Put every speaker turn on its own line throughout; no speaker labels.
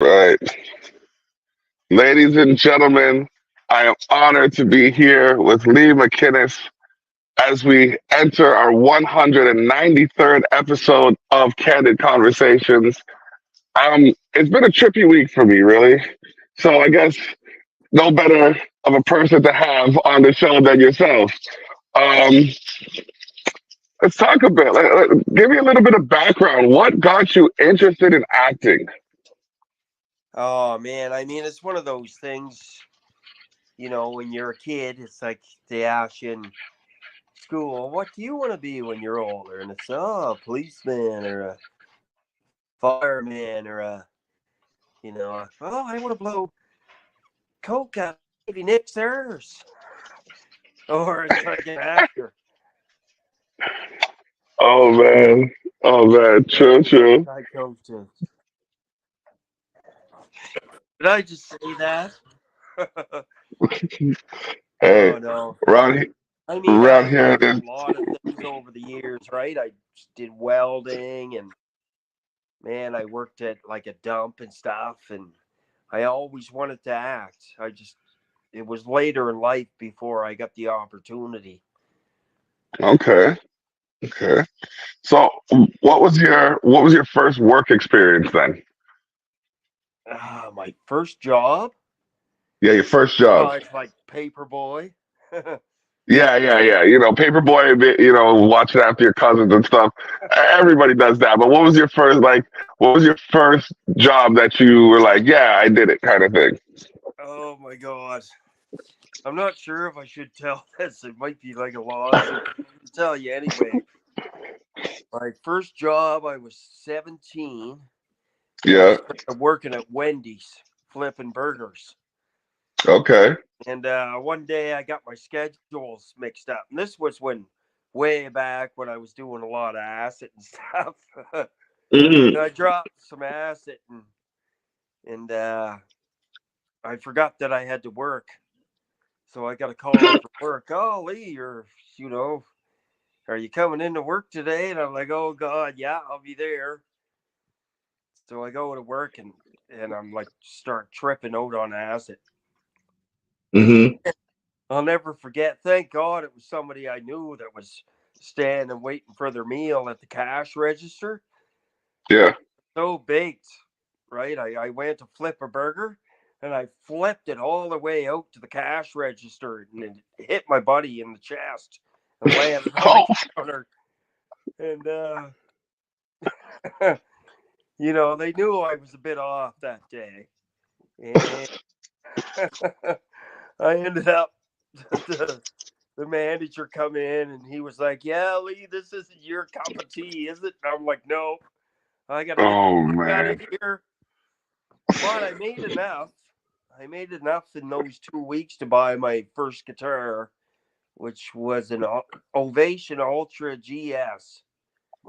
Right. Ladies and gentlemen, I am honored to be here with Leigh MacInnis as we enter our 193rd episode of Candid Conversations. It's been a trippy week for me, really. So I guess no better of a person to have on the show than yourself. Um, let's talk a bit. Give me a little bit of background. What got you interested in acting?
Oh man, it's one of those things, when you're a kid, it's like they ask you in school, what do you want to be when you're older? And it's, a policeman or a fireman or I want to blow coke out of Navy Nick's theirs. Or it's like an actor.
Oh man. Oh man. True, true.
I go to. Did I just say that?
Hey,
Oh no.
around he-
I
around here,
did
there's
a lot of things over the years, right? I did welding and man, I worked at like a dump and stuff, and I always wanted to act. It was later in life before I got the opportunity.
okay. Okay. So, what was your first work experience then?
My first job,
Yeah, your first job.
it's like paper boy.
Yeah, yeah, yeah. Paperboy. Watching after your cousins and stuff. Everybody does that. But what was your first like? What was your first job that you were like, yeah, I did it, kind of thing?
Oh my god. I'm not sure if I should tell this. It might be like a lawsuit. I'll tell you anyway. My first job, I was 17. And I
Yeah.
started working at Wendy's, flipping burgers.
Okay.
And one day I got my schedules mixed up. And this was way back when I was doing a lot of acid and stuff.
Hmm.
And I dropped some acid and I forgot that I had to work. So I got a call for work. Oh, Leigh, are you coming into work today? And I'm like, oh God, yeah, I'll be there. So I go to work and I'm like start tripping out on acid.
Hmm.
I'll never forget. Thank God it was somebody I knew that was standing waiting for their meal at the cash register.
Yeah.
So baked, right? I went to flip a burger and I flipped it all the way out to the cash register and it hit my buddy in the chest and landed on the
Oh.
counter. And, they knew I was a bit off that day. And I ended up, the, the manager come in and he was like, yeah, Leigh, this isn't your cup of tea, is it? And I'm like, no, I got to get
Oh
the fuck out
man.
of here. But I made enough. I made enough in those 2 weeks to buy my first guitar, which was an Ovation Ultra GS.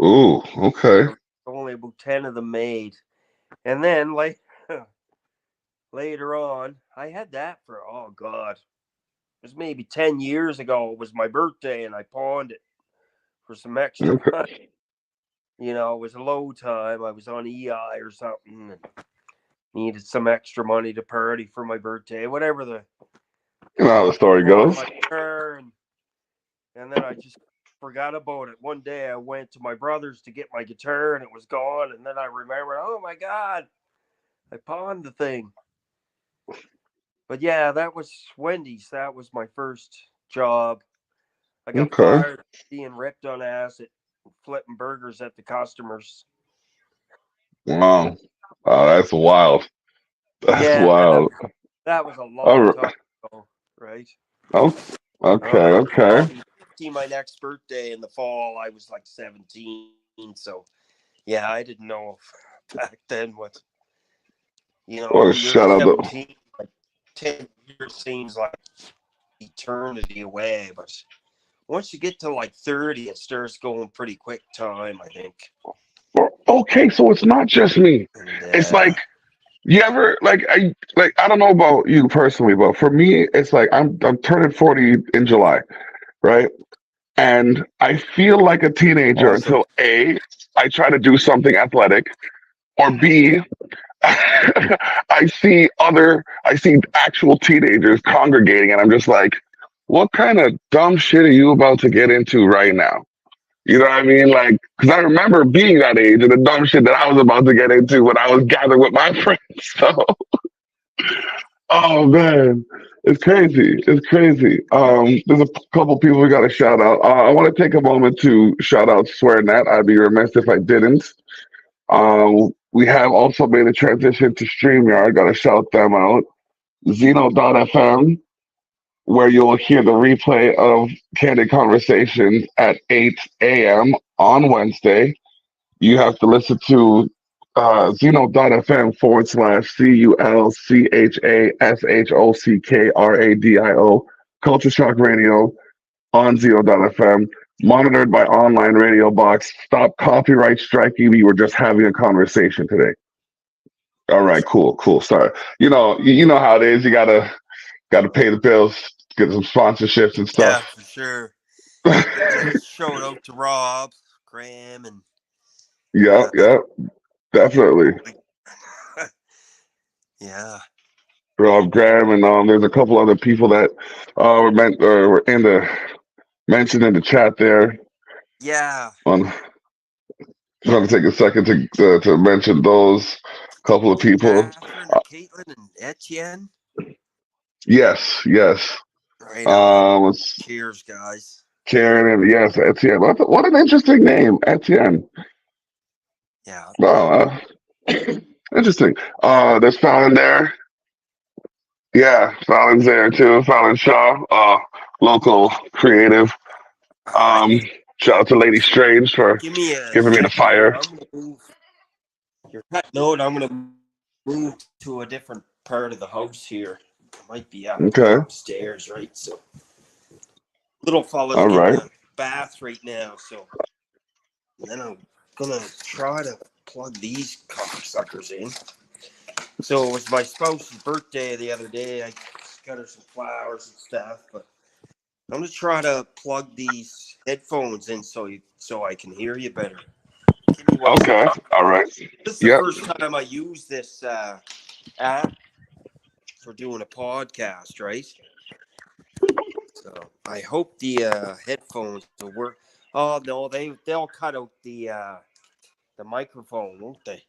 Ooh. Okay.
Only about 10 of them made. And then later on, I had that for, oh God, it was maybe 10 years ago. It was my birthday and I pawned it for some extra
Okay.
money. It was a low time. I was on EI or something and needed some extra money to party for my birthday, whatever
You know how the story
on
goes.
my turn. And then I just forgot about it. One day I went to my brother's to get my guitar and it was gone. And then I remembered, oh my God, I pawned the thing. But yeah, that was Wendy's. That was my first job. I got
Okay.
fired being ripped on acid, flipping burgers at the customers.
Wow. Wow, that's wild. That's
Yeah,
wild.
that was a
All
long
right.
time ago, right?
Oh, okay.
I'll
Okay.
be 50 my next birthday in the fall. I was like 17. So, yeah, I didn't know back then what,
Well,
you're
shout out to.
17, like 10 years seems like eternity away. But once you get to like 30, it starts going pretty quick time, I think.
Okay, so it's not just me.
And
It's like you ever I don't know about you personally, but for me, it's like I'm turning 40 in July, right? And I feel like a teenager
awesome.
until A, I try to do something athletic, or B, I see actual teenagers congregating, and I'm just like, what kind of dumb shit are you about to get into right now? You know what I mean? Like, because I remember being that age and the dumb shit that I was about to get into when I was gathered with my friends. So, oh man, it's crazy. It's crazy. There's a couple people we got to shout out. I want to take a moment to shout out SwearNet. I'd be remiss if I didn't. We have also made a transition to StreamYard. Got to shout them out. Zeno.fm, where you'll hear the replay of Candid Conversations at 8 a.m. on Wednesday. You have to listen to Zeno.fm / CULCHASHOCKRADIO Culture Shock Radio on Zeno.fm, monitored by online radio box. Stop copyright striking me. We're just having a conversation today. All right, cool. Sorry. You know how it is. You gotta pay the bills, get some sponsorships and
Yeah,
stuff.
for sure. Show it out to Rob, Graham, and
Yep,
yeah,
yep, definitely.
yeah,
Rob Graham and there's a couple other people that were in the mentioned in the chat there.
yeah.
On trying to take a second to mention those couple of people.
Catherine and Caitlin and Etienne.
Yes.
Right on.
It's
Cheers, guys.
Karen and yes, Etienne. What an interesting name, Etienne.
Yeah.
Wow, interesting. There's Fallon there. Yeah, Fallon's there too. Fallon Shaw, local creative.
All
Um,
right.
Shout out to Lady Strange for
Give me a
giving me the
second here.
fire.
I'm gonna move your note. I'm gonna move to a different part of the house here. I might be
Okay,
upstairs, right? So little fella's
all
getting
right.
a bath right now, so then I'm gonna try to plug these cocksuckers in. So it was my spouse's birthday the other day. I got her some flowers and stuff, but I'm gonna try to plug these headphones in so I can hear you better. Give me 1 second.
Okay, all right.
This is the
Yep.
first time I use this app for doing a podcast, right? So I hope the headphones will work. Oh no, they'll cut out the microphone, won't they?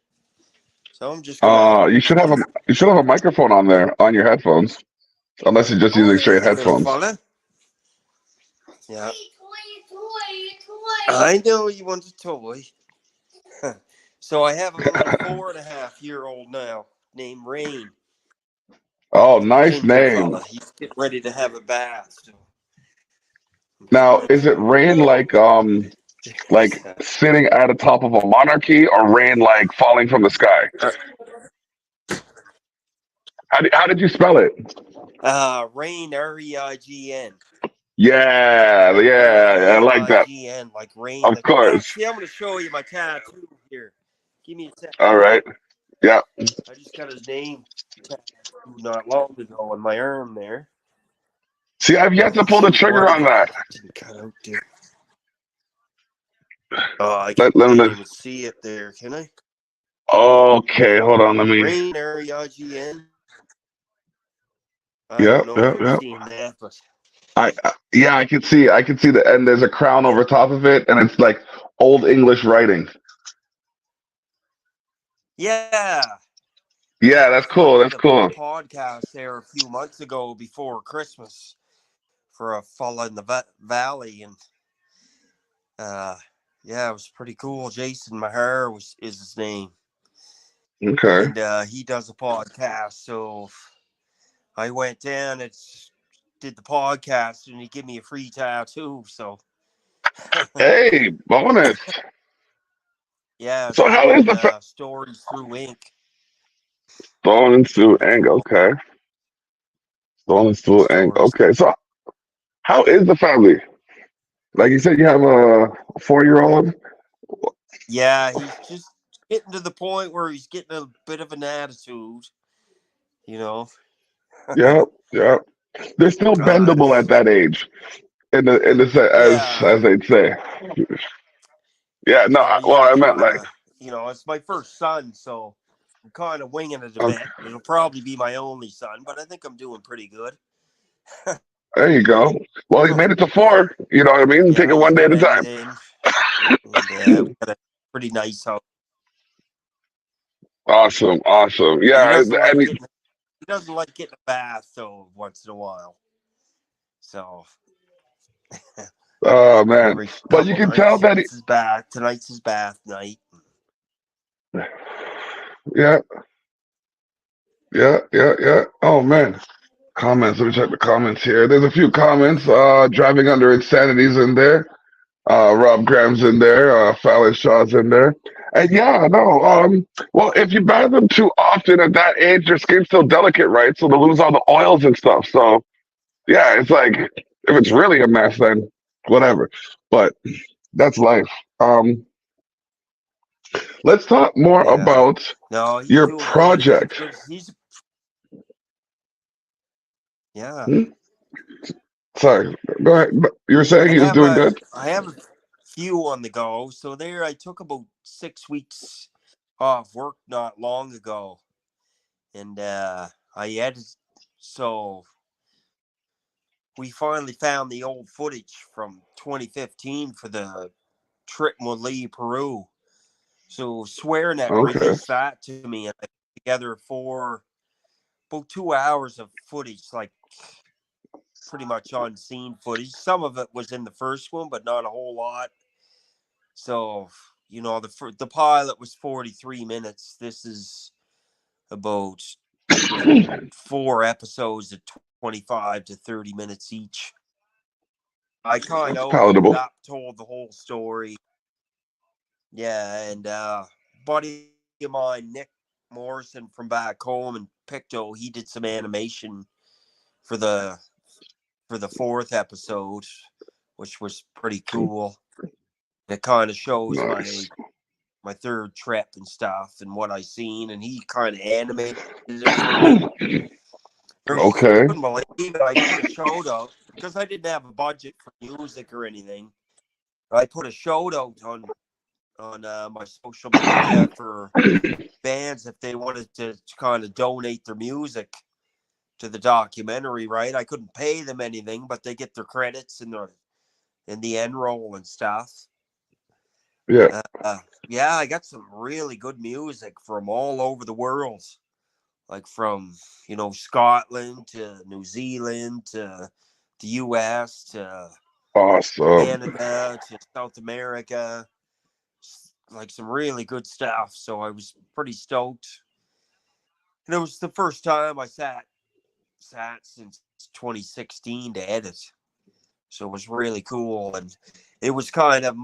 So I'm just gonna.
You should have a microphone on there on your headphones, unless you're just using
Oh,
straight
little
headphones.
fella. Yeah. Toy. I know you want a toy. So I have a little 4.5-year-old now named Rain.
Oh,
Little
nice
ginger
name.
fella. He's getting ready to have a bath. So I'm
Now,
trying
is it rain
to.
like sitting at the top of a monarchy, or rain like falling from the sky? How did you spell it?
Rain, REIGN.
Yeah, I like that.
REIGN, like rain.
Of course.
Actually, I'm going to show you my tattoo here. Give me a second.
All right. Yeah.
I just got his name tattooed not long ago on my arm there.
See, I've yet to pull the trigger on that.
Didn't cut out, dude. Oh, I
Let
can't
me.
even see it there, can I?
Okay, hold on. Let me.
Rain, REIGN. I
Yeah,
don't know if
yeah,
you've
yeah.
seen that, but
Yeah, I can see. I can see the and there's a crown over top of it, and it's like old English writing.
yeah.
Yeah,
I
that's cool.
filmed
That's
a
cool.
podcast there a few months ago before Christmas for a fella in the valley, and yeah, it was pretty cool. Jason Maher is his name,
Okay.
and he does a podcast. So I went down and did the podcast, and he gave me a free tattoo. So
Hey, bonus.
yeah, it's
So how is
called
the
Stories Through Ink.
bonus to ink? Okay, bonus to ink.
Stories.
Okay, so how is the family? Like you said, you have a 4-year-old.
Yeah, he's just getting to the point where he's getting a bit of an attitude, you know.
Yeah. They're still
uh,
bendable at that age.
yeah,
As they'd say. Yeah. No.
so he's
Well,
just
I meant
trying
like.
to, it's my first son, so I'm kind of winging it a
Okay.
bit. It'll probably be my only son, but I think I'm doing pretty good.
There you go. Well, you made it to four. You know what I mean? Take
Yeah,
it
he's
one day at
got
a time.
everything, and we got a pretty nice house.
Awesome, awesome.
He
Yeah,
doesn't like
and
getting he doesn't like getting a bath though once in a while. So
oh man,
every
but you
couple
can tell
nights
that.
it's his bath. Tonight's his bath night.
Yeah, yeah. Oh man, comments. Let me check the comments here. There's a few comments. Driving under insanity's in there. Rob Graham's in there. Fallon Shaw's in there. And yeah, no. Well, if you bath them too often at that age, your skin's still delicate, right? So they lose all the oils and stuff. So yeah, it's like if it's really a mess, then whatever. But that's life. Um, let's talk more
Yeah.
about
No, he's
your
doing good. He's a
project.
good. He's yeah.
Hmm? Sorry, go ahead. You were saying
I
he was
have
doing
a
good?
I have a few on the go. So there, I took about 6 weeks off work not long ago, and I had so we finally found the old footage from 2015 for the trip with Lee Peru. So SwearNet
Okay.
released that to me, and I put together for about 2 hours of footage, like pretty much on scene footage. Some of it was in the first one, but not a whole lot. So the pilot was 43 minutes. This is about 4 episodes of 25 to 30 minutes each. I kind
That's
of opened it
palatable.
up, told the whole story. Yeah, and buddy of mine, Nick Morrison from back home in Pictou, he did some animation for the fourth episode, which was pretty cool. It kind of shows
Nice.
my third trip and stuff and what I seen, and he kind of animated it for me. You
Okay.
couldn't believe it. I put a shout out because I didn't have a budget for music or anything. I put a shout out on my social media for bands if they wanted to kind of donate their music to the documentary. Right, I couldn't pay them anything, but they get their credits in the end roll and stuff.
Yeah.
Yeah, I got some really good music from all over the world, like from Scotland to New Zealand to the U.S. to
Awesome.
Canada to South America, like some really good stuff. So I was pretty stoked, and it was the first time I sat since 2016 to edit. So it was really cool, and it was kind of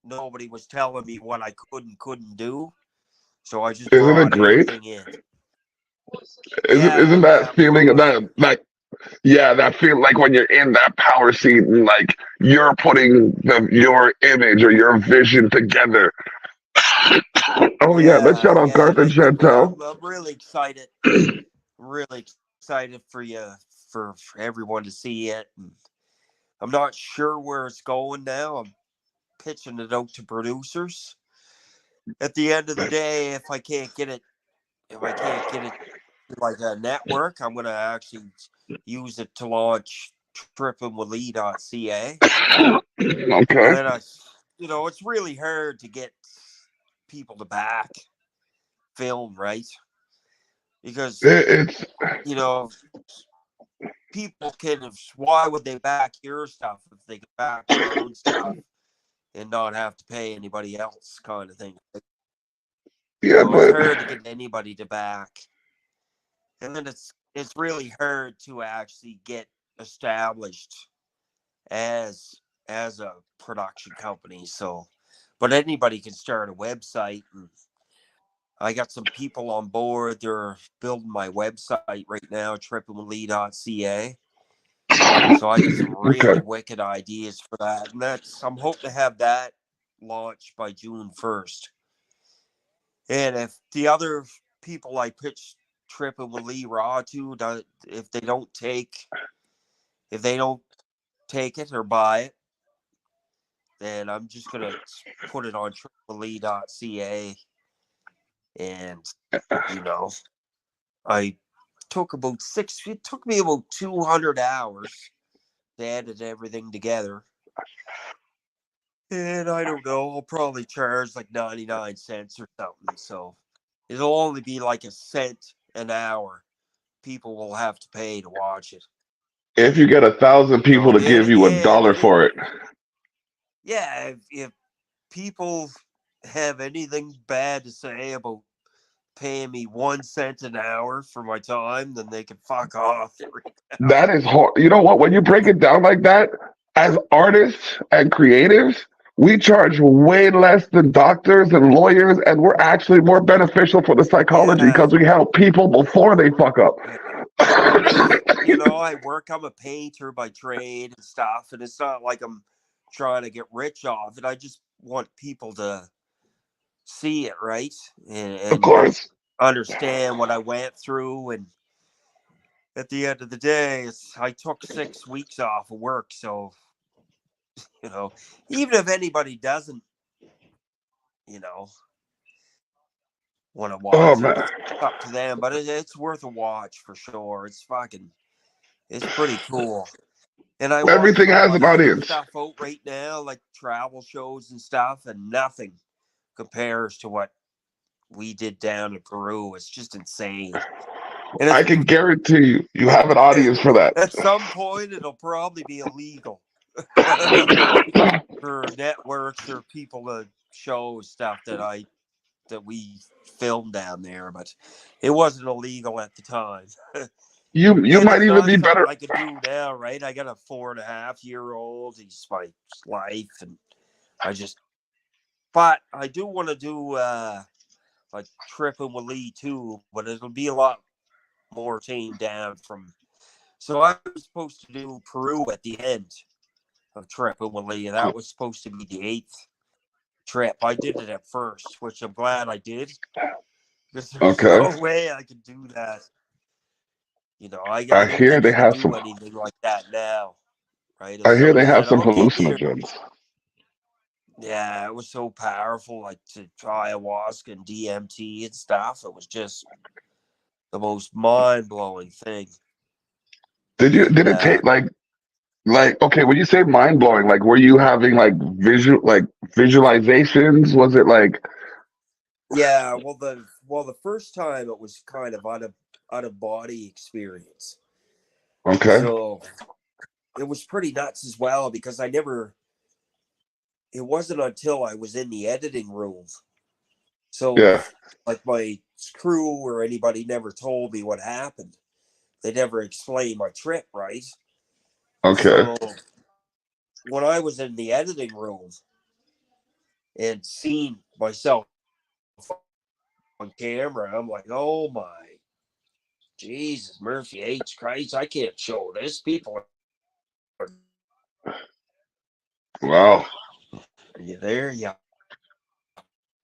nobody was telling me what I could and couldn't do. So I just
Isn't it
brought
great?
everything in.
Isn't
Yeah,
that
yeah,
feeling
totally.
yeah, that feel like when you're in that power seat and like you're putting your image or your vision together. Oh yeah, let's
Yeah,
shout out
yeah,
Garth
and I
and
think
Chantel.
I'm really excited. Really excited for you for everyone to see it. And I'm not sure where it's going now. I'm pitching it out to producers. At the end of the day, if I can't get it like a network, I'm gonna actually use it to launch trippingwithlee.ca. And
Okay.
then it's really hard to get people to back film, right? Because
It's
you know people can have, why would they back your stuff if they could back their own stuff and not have to pay anybody else, kind of thing.
yeah,
So it's
but
hard to get anybody to back, and then it's really hard to actually get established as as a production company. So, but anybody can start a website, and I got some people on board. They're building my website right now, trippingwithlee.ca. So I got some
okay.
really wicked ideas for that, and I'm hoping to have that launched by June 1st. And if the other people I pitch Tripping with Lee Raw to, if they don't take it or buy it, then I'm just gonna put it on tripleleE.ca And, you know, I took about it took me about 200 hours to edit everything together. And I don't know, I'll probably charge like 99 cents or something. So it'll only be like a cent an hour people will have to pay to watch it.
If you get 1,000 people
So,
to give you $1 for it,
yeah, if people have anything bad to say about paying me 1 cent an hour for my time, then they can fuck off right now.
that is hard. You know what? When you break it down like that, as artists and creatives, we charge way less than doctors and lawyers, and we're actually more beneficial for the psychology
Yeah,
because we help people before they fuck up.
yeah. Me, I work. I'm a painter by trade and stuff, and it's not like I'm trying to get rich off it. I just want people to see it, right,
Of
and
course.
understand what I went through. And at the end of the day, I took 6 weeks off of work, so you know, even if anybody doesn't, you know, want to
Oh
watch it,
man,
it's up to them. But it's worth a watch for sure. It's pretty cool. And I watch a
everything
lot
has
of
an
other
audience.
stuff out right now, like travel shows and stuff, and nothing compares to what we did down in Peru. It's just insane. And
I
it's
can guarantee you, you have an audience for that.
at some point it'll probably be illegal for networks or people to show stuff that we filmed down there, but it wasn't illegal at the time.
You
And
might
it's
even
not
be
something
better.
I could do now, right? I got a 4.5-year-old. He's my life, and I just. But I do want to do like tripping with Leigh too, but it'll be a lot more tamed down from. So I was supposed to do Peru at the end of tripping with Leigh, and that was supposed to be the 8th trip. I did it at first, which I'm glad I did, because there's
Okay.
no way I could do that. I
I
don't
hear
think
they
I could
have
do
some.
anything like that now. Right? If
I hear they
somebody
have
said,
some
"Okay, here,"
hallucinogens.
yeah, it was so powerful, like to try ayahuasca and DMT and stuff. It was just the most mind blowing thing.
Did you?
And
Did it take like okay? When you say mind blowing, like were you having like visualizations? Was it like
yeah, well the first time it was kind of out of body experience.
okay?
So it was pretty nuts as well because it wasn't until I was in the editing room. So
Yeah.
like my crew or anybody never told me what happened. They never explained my trip, right?
Okay.
So when I was in the editing room and seen myself on camera, I'm like, oh my Jesus, Murphy H. Christ, I can't show this. People are,
Wow.
are you there? Yeah.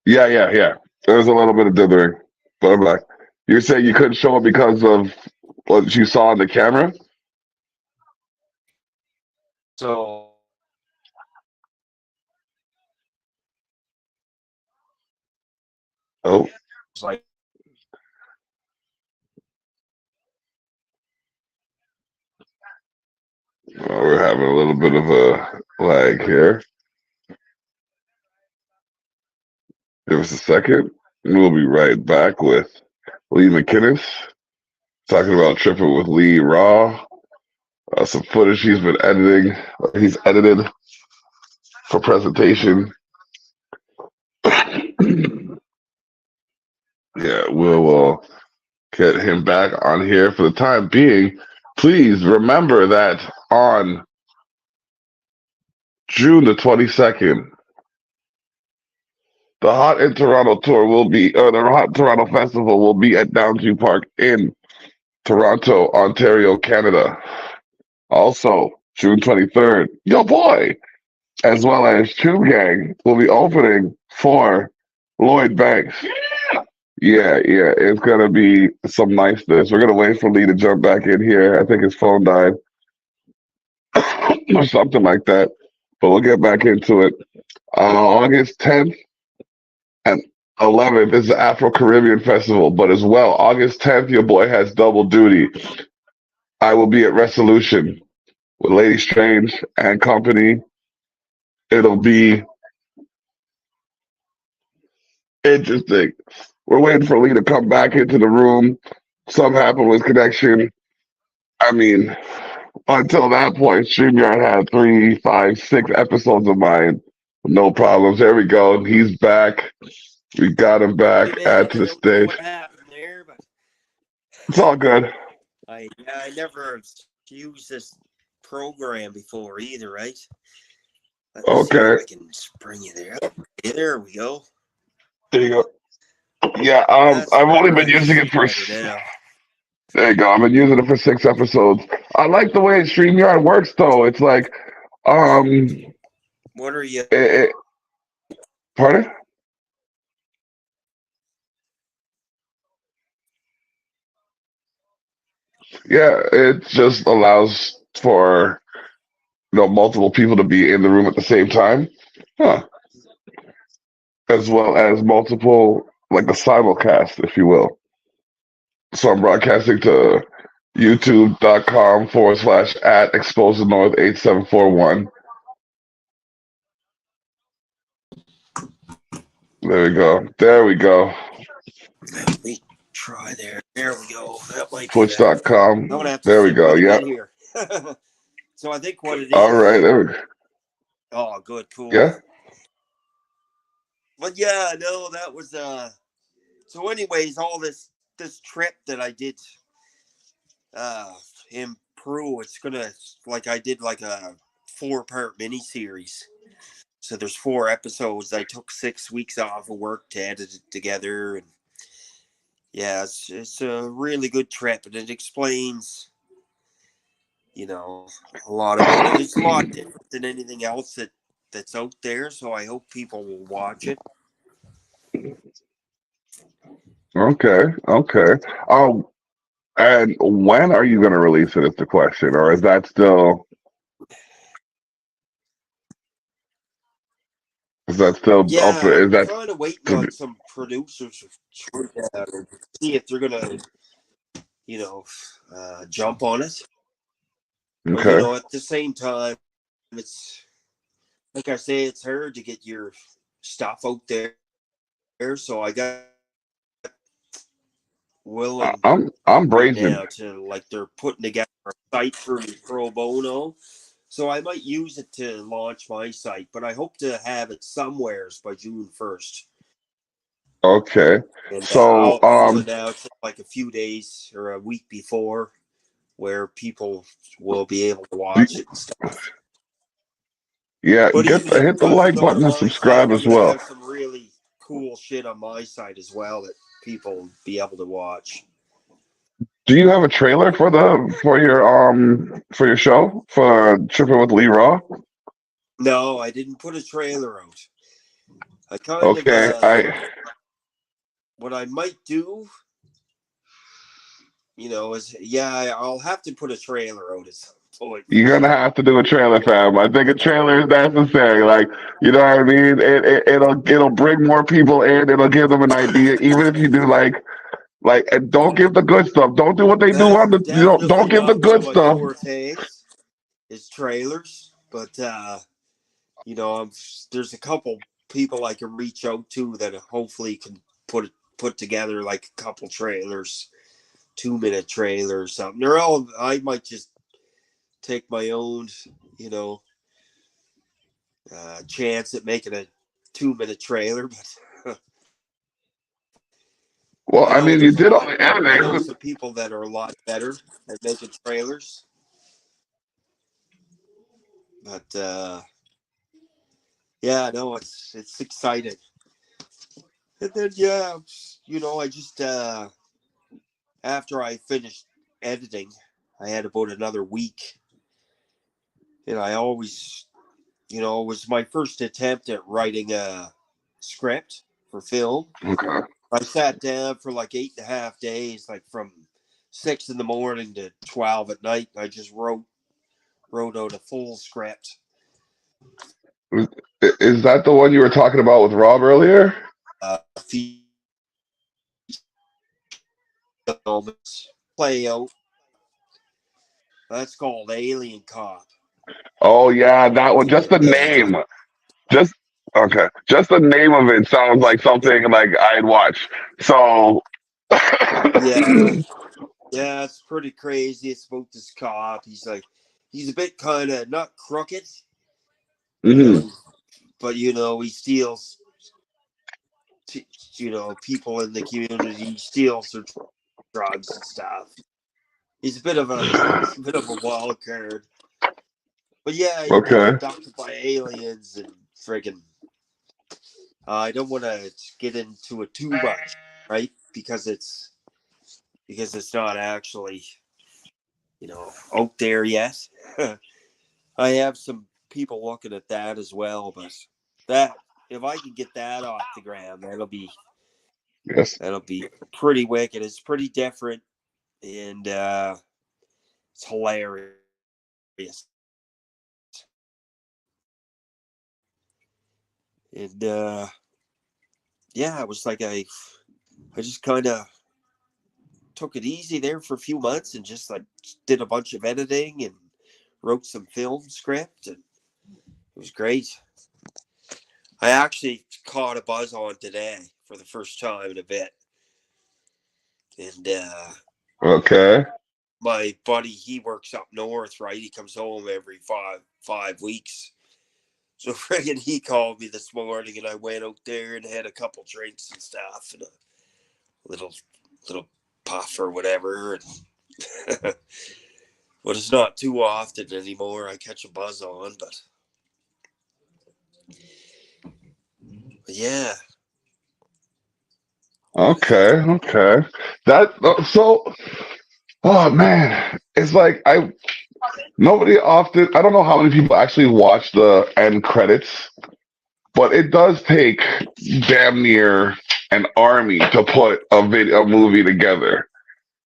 Yeah. There's a little bit of dithering, but I'm like, you're saying you couldn't show it because of what you saw on the camera?
So
Oh,
it's like,
well, we're having a little bit of a lag here. Give us a second. We'll be right back with Leigh MacInnis talking about tripping with Leigh Raw. Some footage he's been editing. He's edited for presentation. Yeah, we'll get him back on here for the time being. Please remember that on June the 22nd, the Hot in Toronto tour will be, or the Hot Toronto Festival will be at Downsview Park in Toronto, Ontario, Canada. Also, June 23rd, yo boy, as well as Tube Gang will be opening for Lloyd Banks. Yeah, it's gonna be some niceness. We're gonna wait for Lee to jump back in here. I think his phone died or something like that. But we'll get back into it. August 10th and 11th is the Afro-Caribbean Festival, but as well, August 10th, your boy has double duty. I will be at Resolution with Lady Strange and company. It'll be interesting. We're waiting for Lee to come back into the room. Something happened with connection. I mean, until that point, StreamYard had 3, 5, 6 episodes of mine. No problems. There we go. He's back. We got him
Hey
back.
man,
Add
I
to the
don't know
stage.
what happened there, but
It's all good.
I never used this program before either, right? Let me see if
Okay.
I can bring you there. Okay, there we go.
There you go. Yeah,
That's
I've only been using
much
it for.
better now.
There you go. I've been using it for 6 episodes. I like the way StreamYard works, though. It's like, it,
What are you?
it, pardon? Yeah, it just allows for multiple people to be in the room at the same time, huh? As well as multiple, like a simulcast, if you will. So I'm broadcasting to youtube.com/@ expose the north 8741. There we go. There we go.
Let me try there. There we go. That might be better. I'm
Twitch.com.
gonna have to
There we
sit
go.
quite a
Yeah.
bit here. So I think what it
All right.
is.
There we go.
Oh, good, cool.
Yeah.
But yeah, no, that was So, anyways, all this trip that I did uh in Peru, it's gonna like I did like a 4-part miniseries. So there's 4 episodes. I took 6 weeks off of work to edit it together, and yeah, it's a really good trip, and it explains, you know, a lot about it. It's a lot different than anything else that's out there. So I hope people will watch it.
Okay. Okay. Um, and when are you going to release it? Is the question, or is that still? Is that still up?
Yeah,
Is
I'm
that
kind of waiting
to be,
on some producers to see if they're gonna, you know, jump on it. But
okay?
at the same time, it's like I say, it's hard to get your stuff out there. So I got Will and
I'm
right
brazen.
now to like they're putting together a site for me pro bono. So I might use it to launch my site, but I hope to have it somewheres by June 1st.
Okay.
And
So
I'll announce it like a few days or a week before, where people will be able to watch it and stuff.
yeah,
But even
hit the
on
like button and
my site,
subscribe
I'm
as
gonna
well.
have some really cool shit on my site as well that people will be able to watch.
Do you have a trailer for your show for Tripping with Lee Raw?
No, I didn't put a trailer out. I kind of
Okay, I
what I might do, is I'll have to put a trailer out at some point for
you're gonna
sure.
have to do a trailer, fam. I think a trailer is necessary. Like, you know what I mean? It'll bring more people in. It'll give them an idea. Even if you do and don't give the good stuff. Don't do what they do
That's
on the don't
definitely
give the
not one of
good
my
stuff.
fortes is trailers, but there's a couple people I can reach out to that hopefully can put together like a couple trailers, 2-minute trailers or something. I might just take my own, you know, chance at making a 2-minute trailer, but
Well, I mean, you did all the
I know
editing.
some people that are a lot better at making trailers, but yeah, no, it's exciting. And then I just after I finished editing, I had about another week, and I always, it was my first attempt at writing a script for film.
Okay.
I sat down for like 8.5 days, like from 6 in the morning to 12 at night. I just wrote out a full script.
Is that the one you were talking about with Rob earlier?
film play out. That's called Alien Cop.
Oh yeah, that one. Just the
And
name. Just okay. Just the name of it sounds like
it,
something like I'd watch. So.
yeah, yeah, it's pretty crazy. It's about this cop. He's a bit kind of not crooked, you
Hmm.
know, but he steals, people in the community. He steals their drugs and stuff. He's a bit of a wild card. But yeah, he gets
Okay.
abducted by aliens and friggin'. I don't want to get into it too much, right? Because it's not actually, out there yet. I have some people looking at that as well, but that if I can get that off the ground,
Yes.
that'll be pretty wicked. It's pretty different and it's hilarious. And yeah, it was like I just kind of took it easy there for a few months and just like did a bunch of editing and wrote some film script, and it was great. I actually caught a buzz on today for the first time in a bit, and
Okay.
my buddy, he works up north, right? He comes home every five weeks. So friggin' he called me this morning, and I went out there and had a couple drinks and stuff, and a little little puff or whatever. And but it's not too often anymore. I catch a buzz on, but yeah,
Okay. Okay. That so. Oh man, it's like I nobody often. I don't know how many people actually watch the end credits, but it does take damn near an army to put a movie together.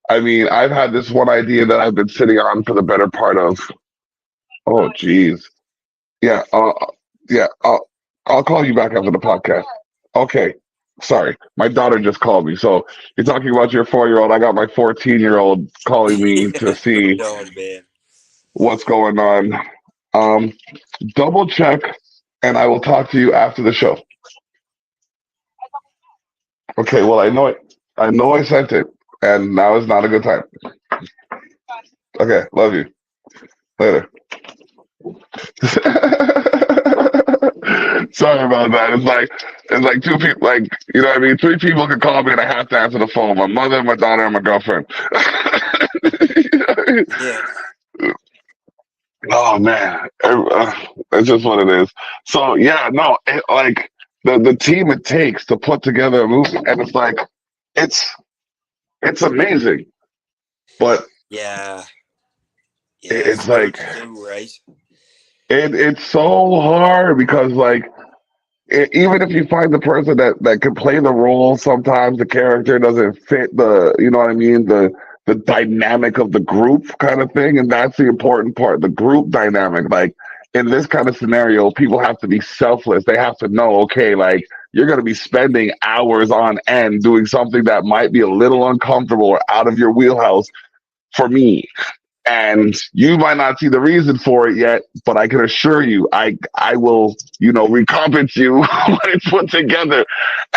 I mean, I've had this one idea that I've been sitting on for the better part of. Oh, geez. Yeah. Yeah. I'll call you back after the podcast. Okay. Sorry, my daughter just called me. So you're talking about your 4-year-old. I got my 14-year-old calling me to
right
see
on, man.
what's going on. Um, double check, and I will talk to you after the show. Okay. Well, I know it. I know I sent it, and now is not a good time. Okay. Love you. Later. Sorry about that. It's like two people, like you know what I mean. Three people can call me and I have to answer the phone. My mother, my daughter, and my girlfriend. You know what I mean?
Yeah,
Oh man, it's just what it is. So yeah, no, like the team it takes to put together a movie, and it's like it's it's amazing, but
yeah, yeah. It's
it's
hard
like
to do, right?
it's so hard because like even if you find the person that can play the role, sometimes the character doesn't fit the, you know what I mean, the dynamic of the group kind of thing, and that's the important part, the group dynamic. Like in this kind of scenario, people have to be selfless. They have to know, okay, like you're going to be spending hours on end doing something that might be a little uncomfortable or out of your wheelhouse for me, and you might not see the reason for it yet, but I can assure you, I will, recompense you when it's put together.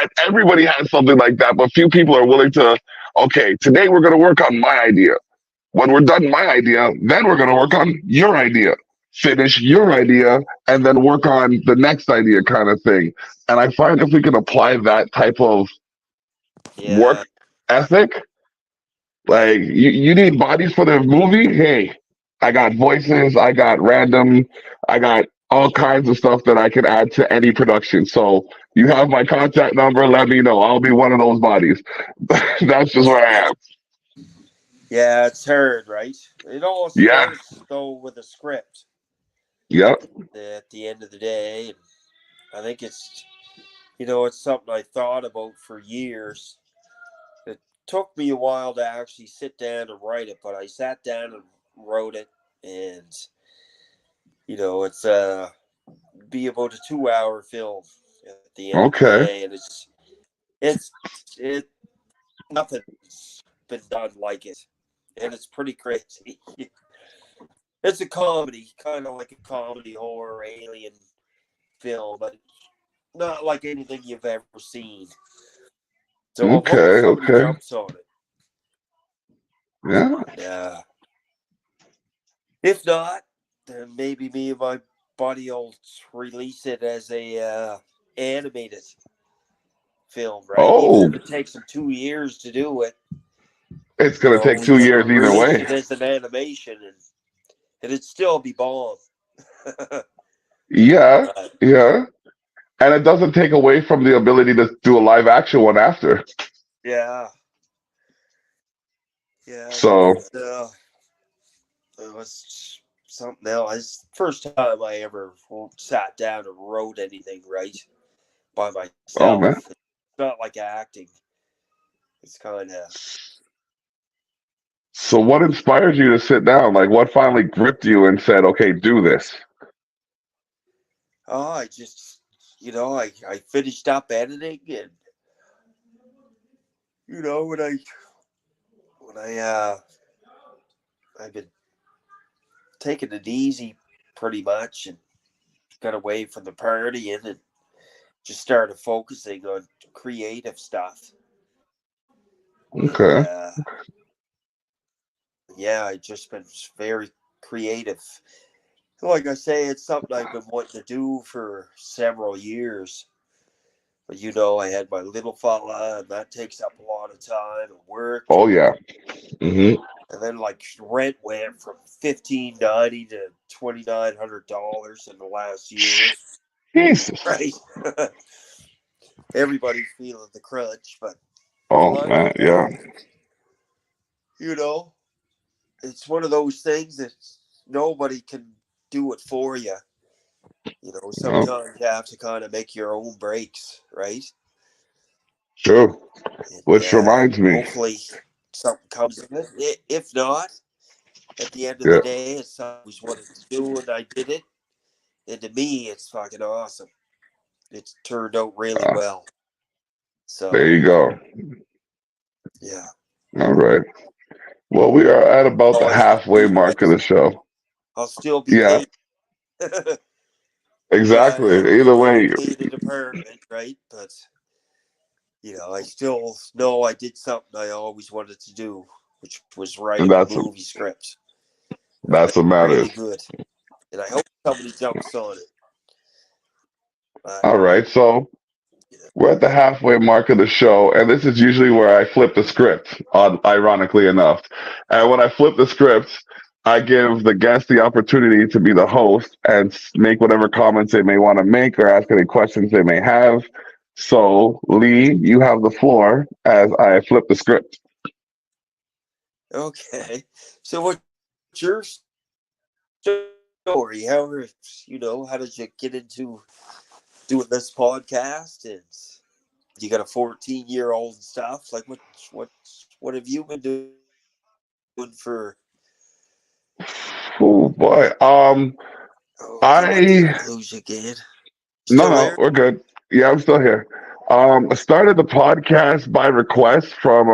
And everybody has something like that, but few people are willing to. Okay, today we're going to work on my idea. When we're done my idea, then we're going to work on your idea. Finish your idea, and then work on the next idea, kind of thing. And I find if we can apply that type of
Yeah,
work ethic, like you need bodies for the movie. Hey, I got voices, I got random, I got all kinds of stuff that I can add to any production. So you have my contact number. Let me know. I'll be one of those bodies. That's just where I am.
yeah. It's hard, right? It all
Yeah.
starts though with a script
Yep.
at the end of the day. And I think it's something I thought about for years. It took me a while to actually sit down and write it, but I sat down and wrote it, and it's be about a 2-hour film at the end of the
Okay.
day, and it nothing's been done like it, and it's pretty crazy. It's a comedy, kind of like a comedy horror alien film, but not like anything you've ever seen. So I'm hoping
Okay,
somebody
okay.
jumps on it.
Yeah.
And, if not, then maybe me and my buddy will release it as a animated film, right? Even
Oh,
if it takes them 2 years to do it,
it's gonna take
we
2 years
can
either
release
way.
it as an animation, and it'd still be bomb.
Yeah,
But
yeah. And it doesn't take away from the ability to do a live action one after.
yeah, yeah,
So,
it was something else. It's the first time I ever sat down and wrote anything right by
oh man.
myself. It's not like acting. It's kind of
So what inspired you to sit down? Like what finally gripped you and said, okay, do this?
I just I finished up editing, and when I I've been taking it easy pretty much and got away from the partying and just started focusing on creative stuff. And
Okay.
yeah, I just been very creative. Like I say, it's something I've been wanting to do for several years. But I had my little fella, and that takes up a lot of time and work.
Oh yeah. Hmm.
And then like rent went from $1,590 to $2,900 in the last year.
Jesus.
Right. Everybody's feeling the crunch, but
Oh
climbing
man, yeah.
back, you know, it's one of those things that nobody can do it for you.
Oh,
Sometimes you have to kind of make your own breaks, right?
true.
And
Which reminds me.
hopefully something comes of it. If not, at the end of the
Yeah.
day, it's always wanted to do, and I did it. And to me, it's fucking awesome. It's turned out really
Uh,
well.
there
So,
you go.
yeah.
All right. Well, we are at about the
Always
halfway
be
mark of
right.
the show.
I'll still be
Yeah,
paid. Yeah,
exactly.
it'll be a
Either way,
dedicated apartment, right? But I still know I did something I always wanted to do, which was write
and
a
that's
movie script. And I
that's what
really
matters.
good. And I hope somebody jumps on it. But
All right. So
you know,
we're at the halfway mark of the show, and this is usually where I flip the script, ironically enough. And when I flip the script, I give the guest the opportunity to be the host and make whatever comments they may want to make or ask any questions they may have. So, Lee, you have the floor as I flip the script.
okay. So what's your story? How did you get into doing this podcast? And you got a 14-year-old and stuff. Like what what have you been doing for?
Oh boy.
Oh God, did
I
I lose you again?
No,
Still
no,
there?
we're good. Yeah, I'm still here. I started the podcast by request from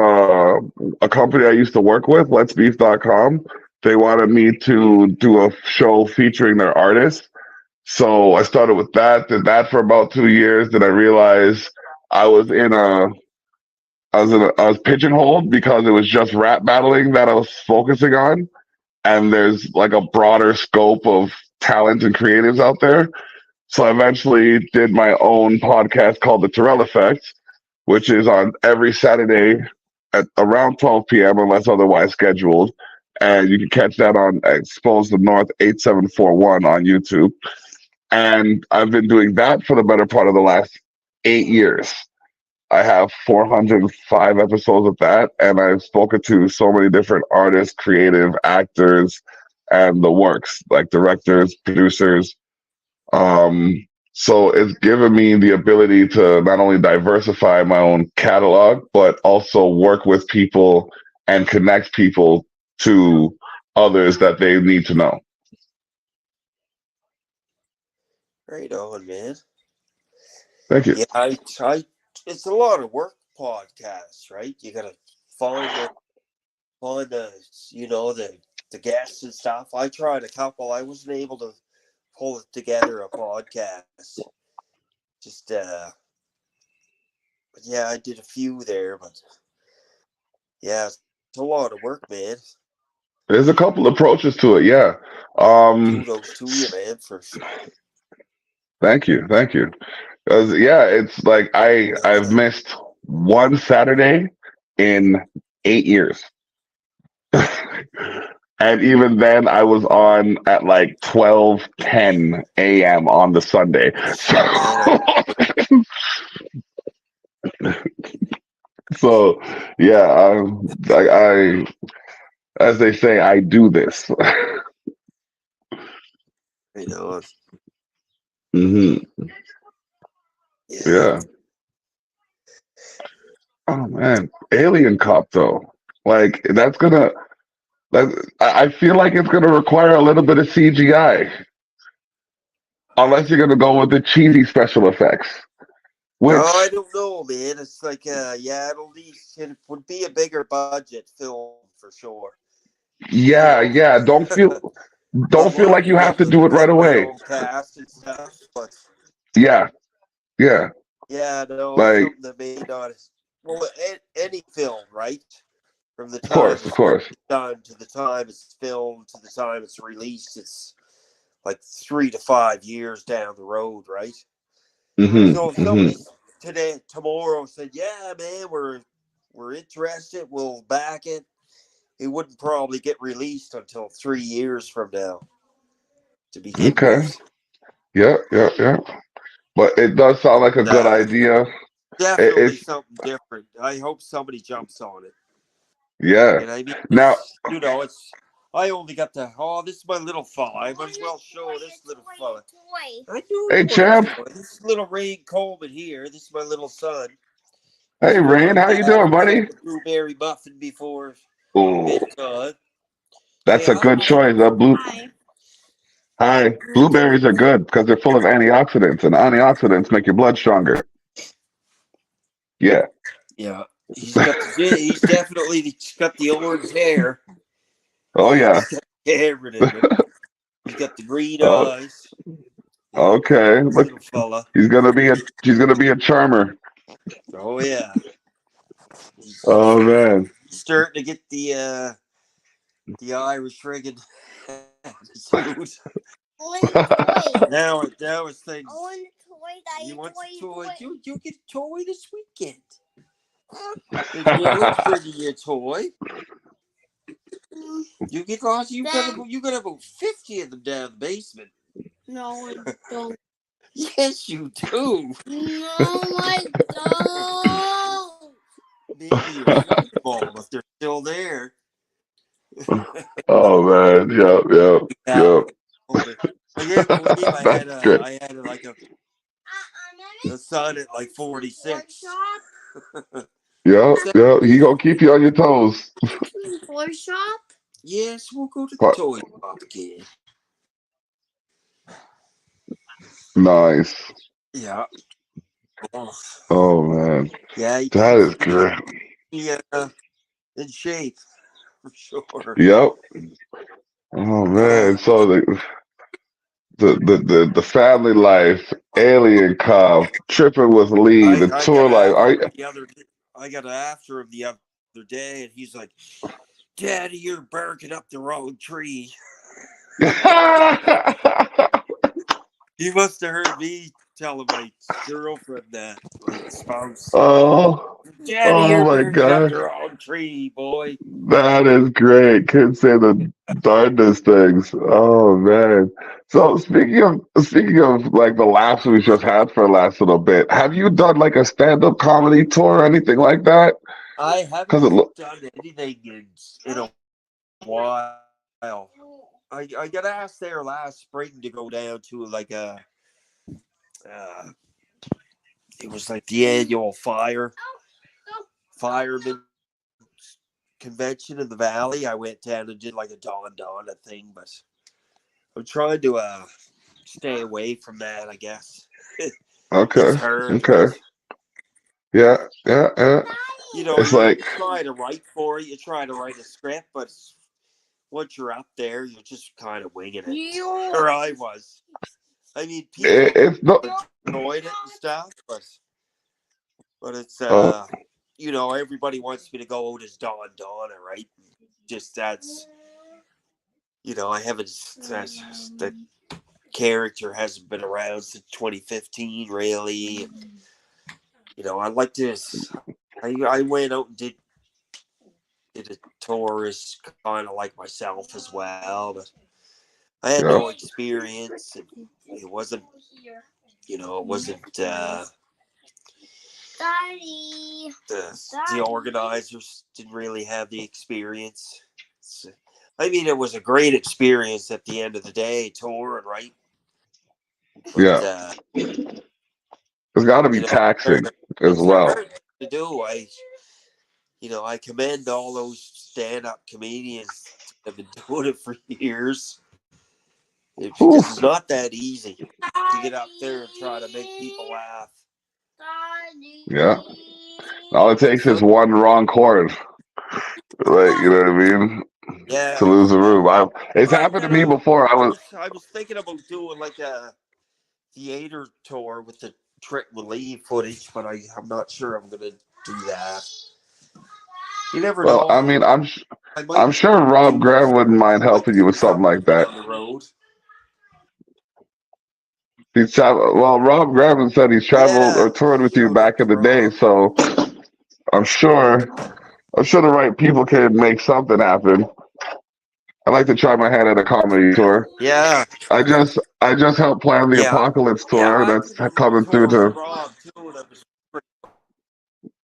a company I used to work with, letsbeef.com. They wanted me to do a show featuring their artists. So I started with that, did that for about 2 years. Then I realized I was in a I was pigeonholed because it was just rap battling that I was focusing on. And there's like a broader scope of talent and creatives out there. So I eventually did my own podcast called The Terrell Effect, which is on every Saturday at around 12 p.m. unless otherwise scheduled. And you can catch that on Expose the North 8741 on YouTube. And I've been doing that for the better part of the last 8 years. I have 405 episodes of that, and I've spoken to so many different artists, creative actors, and the works like directors, producers, so it's given me the ability to not only diversify my own catalog, but also work with people and connect people to others that they need to know.
Right on, man.
Thank you.
Yeah, I it's a lot of work podcasts, right? You gotta find the the guests and stuff. I tried a couple. I wasn't able to pull it together a podcast. Just but yeah, I did a few there, but yeah, it's a lot of work, man.
There's a couple approaches to it. Yeah.
Kudos to you, man, for
Thank you, thank you. 'Cause, yeah, it's like I've missed one Saturday in 8 years. And even then, I was on at like 12:10 a.m. on the Sunday.
man.
So, yeah, I, as they say, I do this.
You know,
hmm
yeah.
Yeah. Oh man, Alien Cop though, like I feel like it's gonna require a little bit of CGI, unless you're gonna go with the cheesy special effects.
Oh, I
Which,
don't know, man. It's like, yeah, it would be a bigger budget film for sure. You
yeah,
know,
yeah, don't
I'm
feel like
lucky
you have
that
to do it
I
right
have my
away.
own cast and stuff, but
Yeah, yeah,
yeah, no, it's
like
something that may not. Well, any film, right? From the
of
time
course, of
it's
course.
done to the time it's filmed to the time it's released, it's like 3 to 5 years down the road, right? So if
Hmm.
somebody tomorrow said, "Yeah, man, we're interested, we'll back it," it wouldn't probably get released until 3 years from now to begin
Okay.
with.
Yeah, yeah, yeah. But it does sound like a good
Uh,
idea.
Definitely
It's
something different. I hope somebody jumps on it.
yeah.
And I mean,
Now,
it's. I only got the. Oh, this is my little fella. I might as well show this little fella. I know
hey
you want a
champ.
toy. This is little Rain Coleman here. This is my little son.
Hey
So
Rain, how you
dad
doing,
always
buddy?
had the blueberry muffin before
Oh,
bedtime. Say
that's a
hi.
good choice. Hi. Blueberries are good because they're full of antioxidants, and antioxidants make your blood stronger. Yeah.
Yeah, he's definitely got the orange hair.
Oh yeah.
He's got hair in him. He's got the green
Oh,
eyes. Yeah,
okay. Look,
little fella.
she's gonna be a charmer.
Oh yeah,
Oh
he's
man.
starting to get the Irish friggin' attitude. Now it's things. You want a toy? You get a toy this weekend. The girl's bringing you a toy. You get lost. You got about 50 of them down the basement. No, I don't. Yes, you do. No, I don't. Maybe you find them all if they're still there.
Oh man. Yep. Yep.
Yeah.
Yep.
I can't believe
That's good.
I had like a son at like 46.
Yep. Yep. He gonna keep you on your toes.
Toy shop? Yes, we'll go to the toy shop again.
Nice.
Yeah. Oh,
Oh man.
yeah, he
That
keeps
is great.
me in shape for sure.
Yep. Oh man. So the family life, alien cop, tripping with Lee, the
I got
tour life.
after him the other I got after him the other day, and he's like, "Daddy, you're barking up the wrong tree." He must have heard me telling my girlfriend that, my spouse.
Oh,
Daddy,
oh
you're
my
barking up
gosh.
the wrong tree, boy.
That is great. Kids say the darndest things. Oh man. So speaking of like the laughs we just had for the last little bit, have you done like a stand-up comedy tour or anything like that?
I
Because
haven't
it look
done anything in a while. I got asked there last spring to go down to like uh, it was like the annual fireman convention in the valley. I went down and did like a Don Donna thing, but I'm trying to stay away from that, I guess. It's
okay.
hard,
Okay.
right?
Yeah, yeah, yeah.
You know,
It's
you
like
try to write for it, you try to write a script, but once you're up there, you're just kind of winging it. Or I was. I mean, people
it's no.
enjoyed it and stuff, but it's
Uh,
you know, everybody wants me to go out as Donna, right? Just that's, you know, I haven't, the character hasn't been around since 2015, really. You know, I like this. I went out and did a tour as kind of like myself as well, but I had
yeah,
no experience. It wasn't, you know, it wasn't the organizers didn't really have the experience. I mean, it was a great experience at the end of the day, touring, right? But
yeah. It's got to
you
be
know,
taxing as
it's hard
well.
to do. You know, I commend all those stand-up comedians that have been doing it for years,
Whew.
because it's not that easy to get up there and try to make people laugh.
Yeah. All it
And
takes is
some,
one wrong chord, like you know what I mean, to
yeah,
lose the room. It's
I'm
happened to me
gonna.
before.
I was thinking about doing like a theater tour with the Trick with Leigh footage, but I'm not sure I'm gonna do that. You never
Well, I
know.
mean,
I might
I'm sure Rob
do
Graham wouldn't mind
I might
helping you
do
with something
something
like that.
down the road.
Well, Rob Graham said he's traveled or
Yeah,
toured with you
shout out
back
to
in the day,
Rob.
so I'm sure I'm sure the right people can make something happen. I'd like to try my hand at a comedy tour.
Yeah,
I just helped plan the
yeah,
Apocalypse
yeah.
tour
I
that's
did a little
coming through
tour with
to.
Rob too, and I was pretty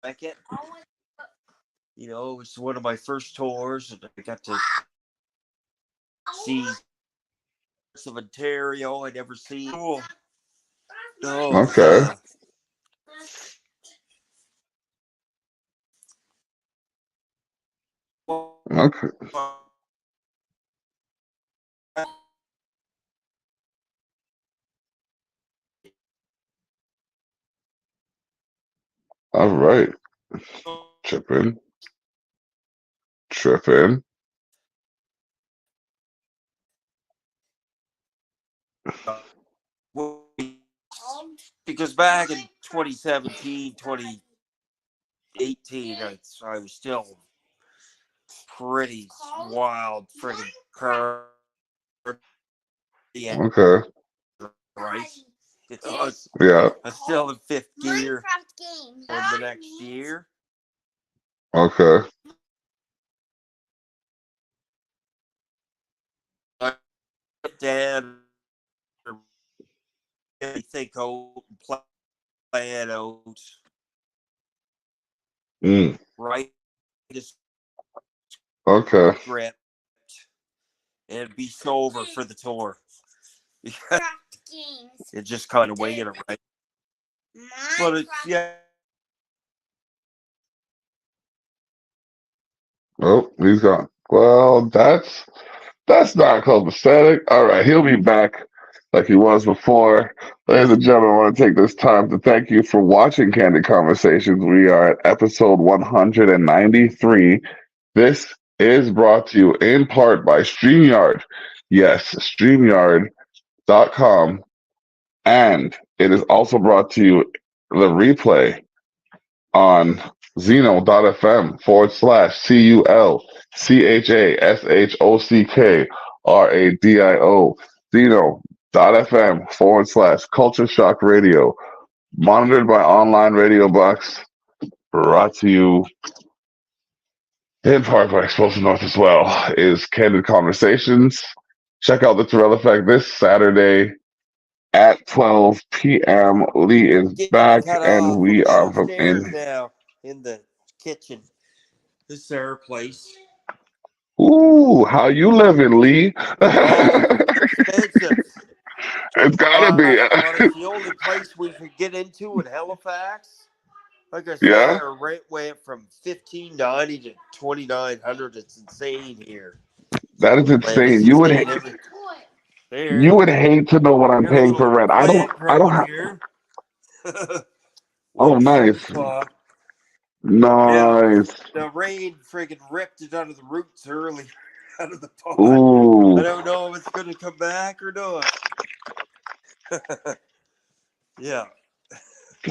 like it. You know, it was one of my first tours, and I got to see parts of Ontario I never seen. Cool. No, it was
Okay, okay, all right. Tripping, tripping.
because back in 2017, 2018, I was still pretty wild, friggin' curvy,
Okay,
right? It's us.
yeah,
I'm still in fifth gear in the next year.
okay,
I sit down and think out and plan out,
mm,
write a
okay.
script, and be sober for the tour. It's just kind of winging it, right? But it's, yeah.
Oh, he's gone. Well, that's not copacetic. All right, he'll be back like he was before. Ladies and gentlemen, I want to take this time to thank you for watching Candid Conversations. We are at episode 193. This is brought to you in part by StreamYard. Yes, StreamYard.com. And it is also brought to you the replay on Zeno.fm/CULCHASHOCKRADIO. Zeno.fm/Culture Shock Radio. Monitored by Online Radio Box. Brought to you in part by Explosive North as well. Is Candid Conversations. Check out the Terrell Effect this Saturday at 12 p.m. Lee is
Getting
back,
cut
and
off. I'm
we are from
downstairs
in.
now in the kitchen. This is our place.
Ooh, how you living, Lee?
Oh, expensive.
It's gotta be.
But it's the only place we could get into in Halifax. Like I said,
Yeah,
our rent went from 1590 to 2900. It's insane here.
that is
Man,
insane.
it's insane. Every
You
there,
would hate to know what I'm
got a
paying for
little
rent.
plant
I don't
growing
have.
here.
Oh,
Little fruit
nice.
pot. Yeah,
Nice.
the rain friggin' ripped it out of the roots early, out of the pot. I
Ooh,
don't know if it's gonna come back or not. Yeah.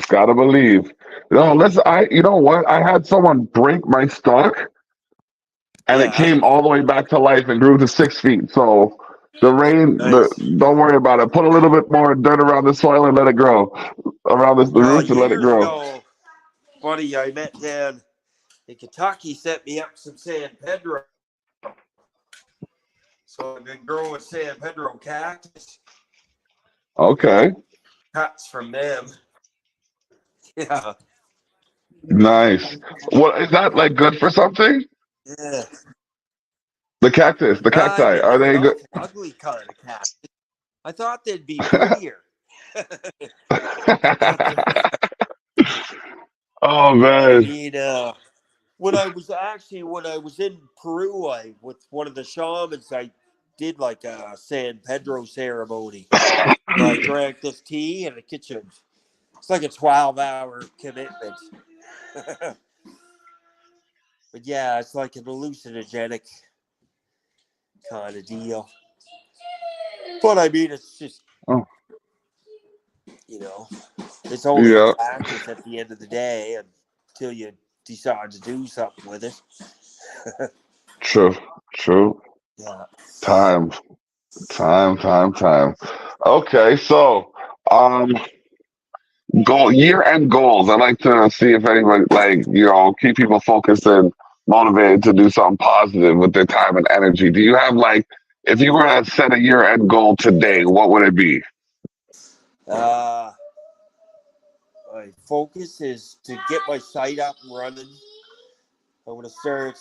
gotta believe. No, listen, you know what? I had someone break my stalk and it
Yeah.
came all the way back to life and grew to 6 feet. So the rain,
Nice.
don't worry about it. Put a little bit more dirt around the soil and let it grow. Around the
Well,
roots and let it
years
grow.
ago, buddy, I met Dan in Kentucky. Set me up some San Pedro. So I've been growing San Pedro cactus.
Okay.
Cuts from them. Yeah.
Nice. What is that like good for something?
Yeah.
The cactus, the
I
cacti,
think
are
they're an
they good?
awful ugly kind of cactus. I thought they'd be prettier.
Oh
I
man.
mean, when I was in Peru, I with one of the shamans, I did like a San Pedro ceremony. So I drank this tea in the kitchen. It's like a 12-hour commitment. But yeah, it's like an hallucinogenic kind of deal. But I mean, it's just,
Oh,
you know, it's only a
yeah.
cactus at the end of the day until you decide to do something with it.
True. True.
Yeah.
Time. Time. Okay, so um year end goals. I like to see if anyone keep people focused and motivated to do something positive with their time and energy. Do you have like if you were to set a year end goal today, what would it be?
Uh, my focus is to get my site up and running. I want to start,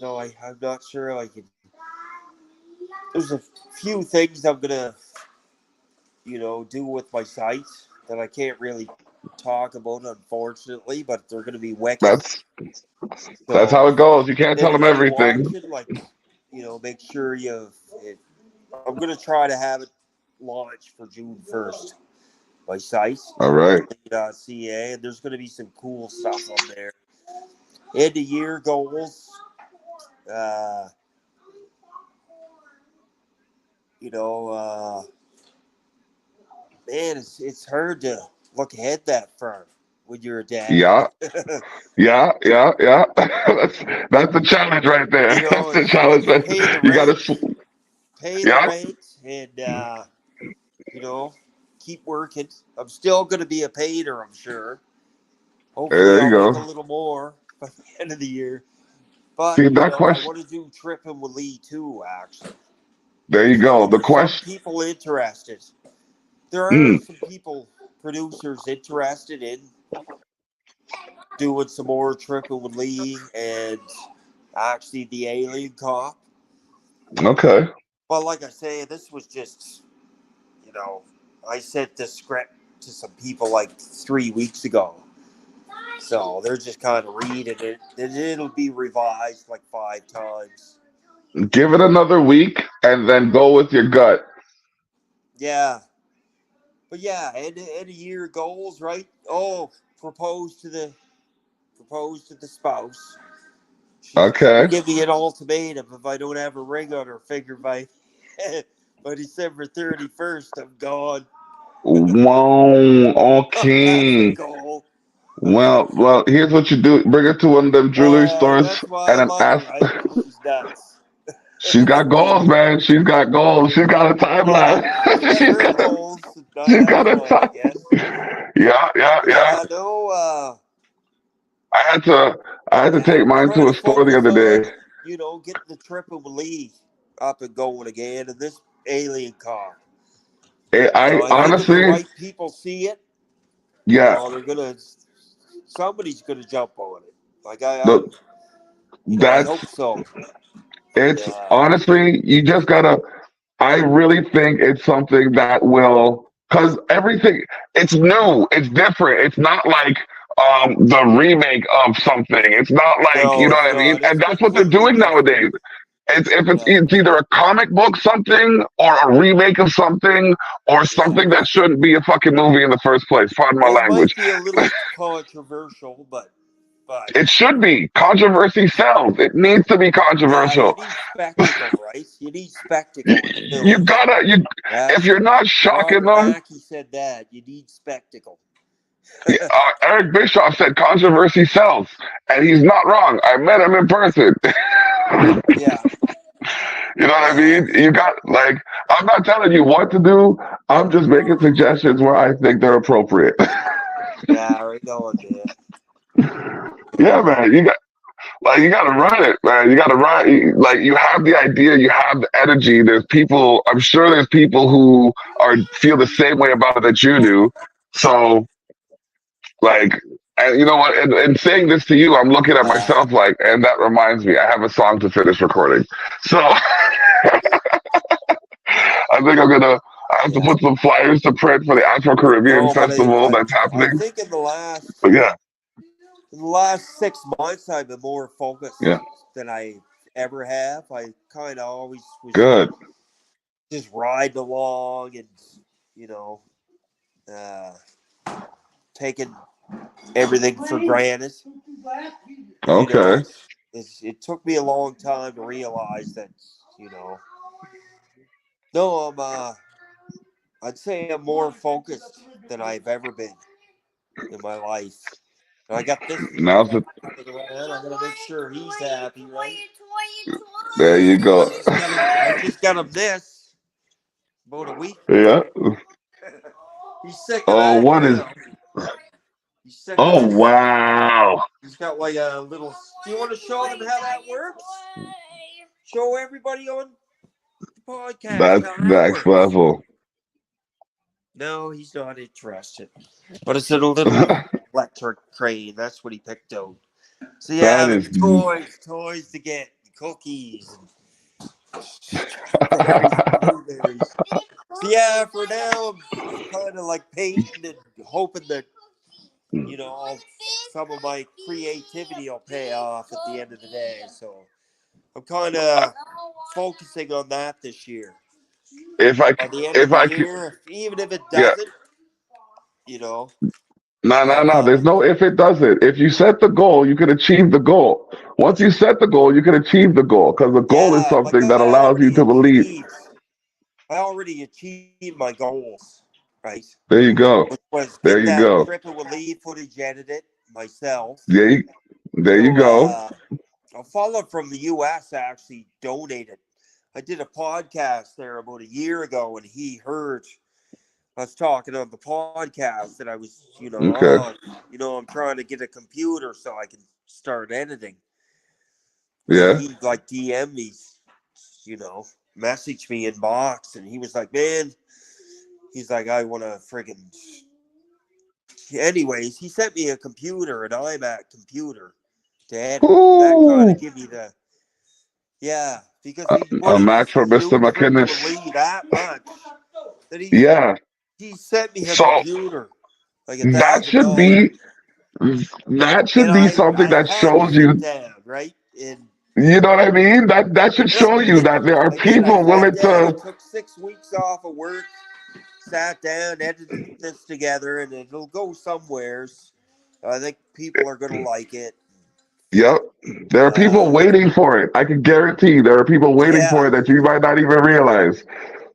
I'm not sure I can. There's a few things I'm going to, do with my site that I can't really talk about, unfortunately, but they're going to be wicked.
That's that's
So,
how it goes. You can't tell them
anybody
everything.
watching, make sure I'm going to try to have it launched for June 1st. My site,
All right.
Ca, and there's going to be some cool stuff on there. End of year goals. Uh, you know, uh, man, it's hard to look ahead that far when you're a dad.
Yeah. Yeah. That's the challenge right there. That's the challenge.
It's pay the
You got
rent,
to.
pay the
Yeah.
rent, and you know, keep working. I'm still going to be a painter, I'm sure. Hopefully,
There you
I'll make a
go.
little more by the end of the year. But
See that
I
question.
want to do tripping with Leigh too. Actually,
There you
there's going
go.
to
The
be some
question.
people interested. There are
Mm,
some people, producers interested in doing some more tripping with Leigh and actually the Alien Cop.
okay.
But like I say, this was just, you know, I sent the script to some people like 3 weeks ago. So they're just kind of reading it. And it'll be revised like 5 times.
Give it another week and then go with your gut.
Yeah. But yeah, end of year goals, right? Oh, propose to the spouse. She's going to
Okay.
give me an ultimatum if I don't have a ring on her finger by December 31st. I'm gone.
Wow.
That's the
Okay.
goal.
Well. Here's what you do: bring her to one of them jewelry stores
That's why
and
I
then
love
ask.
her. I think she's nuts.
She's got goals, man. She's got goals. She's got a
Yeah,
timeline.
she's got
she's
her
got a.
goals. I
She's
have
got a
mine, I
time.
guess.
Yeah.
Yeah, no,
I had to. I had to
yeah,
take
I'm
mine
trying
to
to
a store the
focus
other
on,
day.
getting the Triple League up and going again, and this Alien Car.
I
I think if the
honestly,
right people see it,
yeah.
they're gonna, somebody's gonna jump on it. Like
The
I
that's
hope so. And
it's honestly you just gotta. I really think it's something that will, because everything, it's new, it's different. It's not like the remake of something. It's not like, you
no,
know
it's
what I mean?
not. It's
And that's what they're
completely
doing
different.
nowadays.
Yeah,
It's either a comic book something or a remake of something or
yeah.
something that shouldn't be a fucking movie in the first place. Pardon my
It might
language.
be a little controversial, but but
It should be. Controversy sells. It needs to be
yeah, you
controversial.
need spectacle, right? You need spectacle in
You
film.
gotta, you,
Yeah,
if you're not shocking
Robert
them,
Mackey said that. You need spectacle.
Eric Bischoff said controversy sells. And he's not wrong. I met him in person.
Yeah,
You know what I
yeah,
mean? You got, like, I'm not telling you what to do. I'm just making suggestions where I think they're appropriate.
yeah. Right on, man.
Yeah, man. You gotta run it, man. You gotta run. Like, you have the idea, you have the energy. There's people. I'm sure there's people who feel the same way about it that you do. So, like, and you know what? And saying this to you, I'm looking at
Yeah,
myself like, and that reminds me, I have a song to finish recording. So, I think I'm gonna. I have to
yeah.
put some flyers to print for the Afro Caribbean
No, but
Festival that's
I
happening.
think
But yeah,
in the last 6 months, I've been more focused
yeah,
than I ever have. I kind of always was
good.
just riding along and you know, uh, taking everything for granted. You know,
Okay.
it took me a long time to realize that. You know, no, I'd say I'm more focused than I've ever been in my life. And I got this
Now's the.
around. I gotta make sure he's happy, right?
There you go.
I just got him this about a week
Yeah.
ago. He's sick of
Oh,
that
what is?
now. He's sick of
Oh,
this.
wow.
He's got like a little. Do you want to show them how that works? Show everybody on the podcast
That's
how that
next
works.
level.
No, he's not interested. But it's a little electric crane. That's what he picked out. So yeah,
That
the
is.
toys to get, cookies, and strawberries, and blueberries. So yeah, for now I'm kind of like painting and hoping that some of my creativity will pay off at the end of the day. So I'm kind of focusing on that this year.
If I,
By the end of
if
the
I could,
year, even if it
yeah.
doesn't, you know,
No, no,
I'm
no. There's no if it doesn't. If you set the goal, you can achieve the goal. Once you set the goal, you can achieve the goal because the goal is
yeah, like
something that allows you to believe.
I already achieved my goals, right?
There you go.
Which was
There
get
you
that
go.
trip with Leigh footage edited myself.
There you
So
go.
a fellow from the U.S. actually donated. I did a podcast there about a year ago, and he heard us talking on the podcast that I was,
Okay.
I'm trying to get a computer so I can start editing. And
Yeah.
he like DM me, you know, messaged me inbox, and he was like, "Man," he's like, "I want to friggin'." Anyways, he sent me a computer, an iMac computer to edit, and that kind of
Ooh.
give me the because
A,
he
a
wanted
match for
to
Mr.
do triple with
McInnis.
Leigh that much that
Yeah.
he sent me a
So
computer like a
that
thousand
should
dollars,
be that
and
should be something
I
that
had to
shows
sit
you.
down, right, and
You know what I mean? That should show you that there are
I did. I
people
sat
willing
down. I
to.
took 6 weeks off of work, sat down, edited this together, and it'll go somewheres. I think people are gonna like it.
Yep. There are people
Uh,
waiting for it. I can guarantee there are people waiting for
yeah,
it that you might not even realize.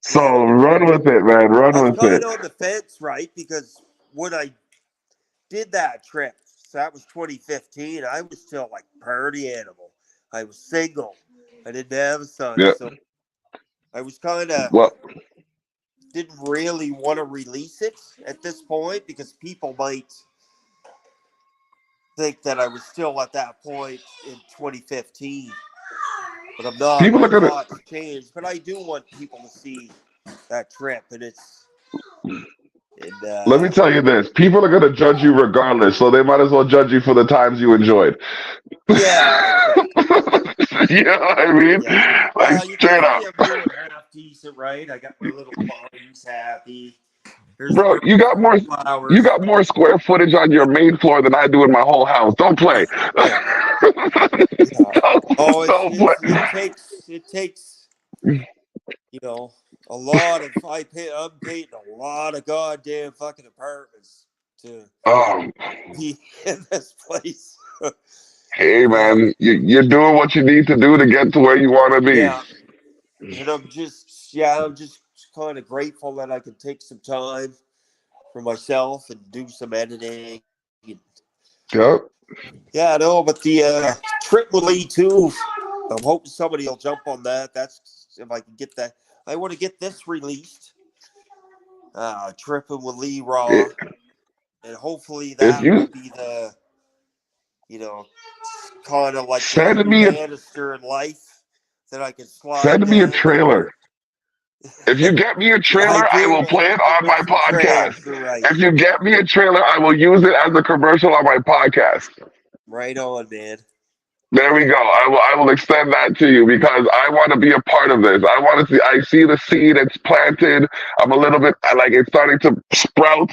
So
yeah.
run with it, man. Run
I'm
with
kind
it.
of on the fence, right? Because when I did that trip, so that was 2015. I was still like party animal. I was single. I didn't have a son,
Yeah.
so I was kind of
Well,
didn't really want to release it at this point because people might think that I was still at that point in 2015, but I'm not.
people are
My
gonna.
thoughts changed, but I do want people to see that trip, and
Let me tell you this: people are gonna judge you regardless, so they might as well judge you for the times you enjoyed.
yeah, exactly.
You know what I mean?
Yeah.
Like
You can
straight
see
up,
I'm doing half decent, right? I got my little bunnies happy. Here's a
bro.
girl with
You
flowers.
got more square footage on your main floor than I do in my whole house. Don't play.
Yeah, yeah. Oh,
Don't play.
it takes you know a lot of I'm painting a lot of goddamn fucking apartments to
Um,
be in this place.
Hey,
uh,
man, you're doing what you need to do to get to where you want to be.
yeah, and I'm just kind of grateful that I can take some time for myself and do some editing. And,
Yep.
yeah, no, but the trip with Lee too. I'm hoping somebody will jump on that. That's if I can get that. I want to get this released. Tripping with Lee Raw,
If
and hopefully
if
that will
you
be the you know kind of like the
send me a
banister in life that I can slide
send me a
down through.
trailer. If you get me a
Yeah, I
trailer, I
do.
will
We'll
play
have
it
to
on
run
my
some
podcast.
trails. You're right.
If you get me a trailer, I will use it as a commercial on my podcast.
Right on, man.
There we go. I will extend that to you because I want to be a part of this. I want to see. I see the seed. It's planted. I'm a little bit like it's starting to sprout.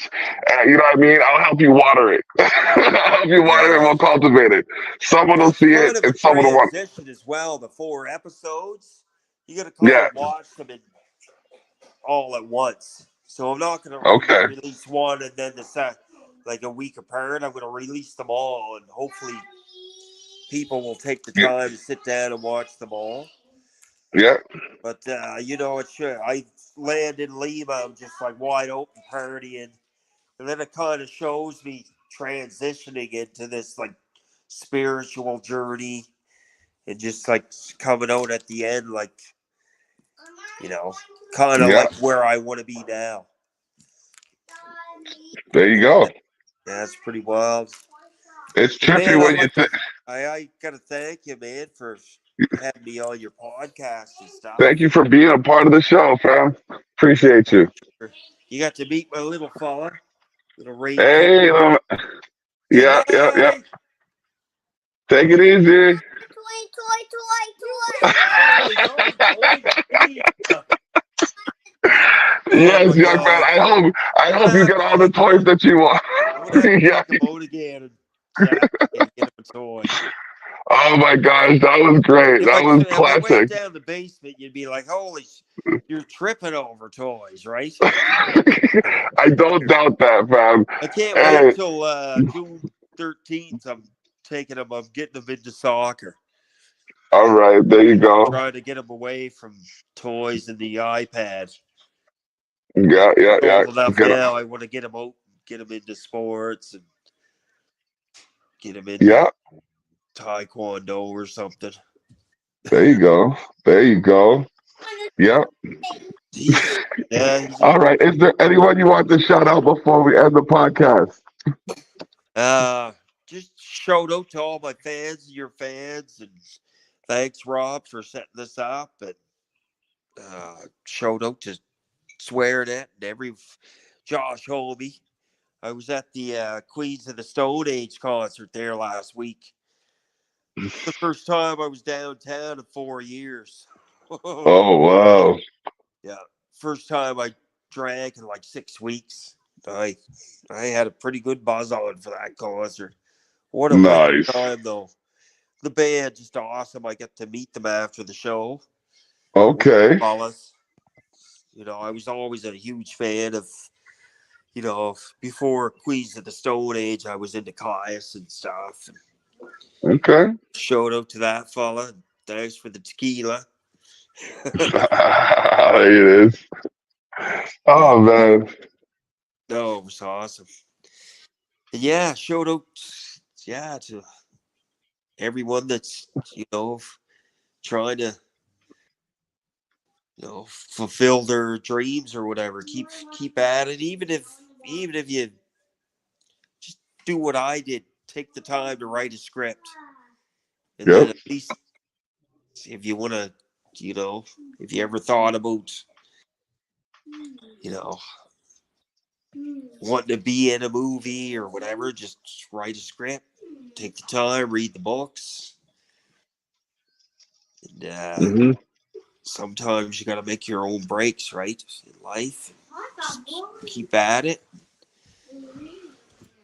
You know what I mean? I'll help you water it. I'll help you water it and
Yeah.
we'll cultivate it. Someone
Well,
will
it's
see it
kind of a
and someone will want.
transition as well. The 4 episodes, you got to kind
Yeah.
of watch them all at once. So I'm not going to
Okay.
release one and then the set like a week apart. I'm going to release them all, and hopefully people will take the
Yeah.
time to sit down and watch them all.
Yeah.
But it should. I land in Lima. I'm just like wide open partying, and then it kind of shows me transitioning into this like spiritual journey, and just like coming out at the end, like you know, kind of
Yeah.
like where I want to be now.
There you
And
go.
that's pretty wild.
It's
And
trippy
man,
when you.
I gotta thank you, man, for having me on your podcast and stuff.
Thank you for being a part of the show, fam. Appreciate you.
You got to meet my little fella, little raincoat.
Hey.
Good
Yeah. Yeah. Yeah.
night.
Take it easy.
Toy. Oh
Yes,
my
young man.
god.
I
I'm gonna
hope you
have
get
to
all the
take him
toys
out.
that you want.
I'm gonna have to
Yeah.
take him out again and Saturday and get him a toy.
Oh my gosh, that was great. That was
If I went
classic.
down the basement, you'd be like, "Holy, you're tripping over toys, right?"
I don't doubt that, fam.
I can't wait
Hey,
till June 13th. I'm taking him. I'm getting him into soccer.
all right, there you go.
Trying to get him away from toys and the iPad.
Yeah, yeah, yeah.
Old enough
Get
now. I want to get him out, get him into sports, and get him into
yeah,
taekwondo or something.
there you go. There you go. Yeah.
He's he's
All right. Is there anyone you want to shout out before we end the podcast?
just shout out to all my fans, your fans, and thanks Rob for setting this up. And shout out to Swearnet and every Josh Holby. I was at the Queens of the Stone Age concert there last week. The first time I was downtown in 4 years.
Oh wow.
Yeah, first time I drank in like 6 weeks. I I had a pretty good buzz on for that concert. What a wicked
Nice.
time though. The band just awesome. I got to meet them after the show.
Okay.
Fellas. I was always a huge fan of, before Queens of the Stone Age, I was into Caius and stuff. And
Okay.
showed out to that fella. Thanks for the tequila.
There it is.
Yeah.
Oh man.
No, it was awesome. And yeah, showed out, to everyone that's, trying to, fulfill their dreams or whatever. Keep at it. Even if you just do what I did, take the time to write a script. And then
Yep.
at least if you want to, if you ever thought about, you know, wanting to be in a movie or whatever, just write a script, take the time, read the books. And
Hmm.
sometimes you got to make your own breaks, right? In life. Just keep at it.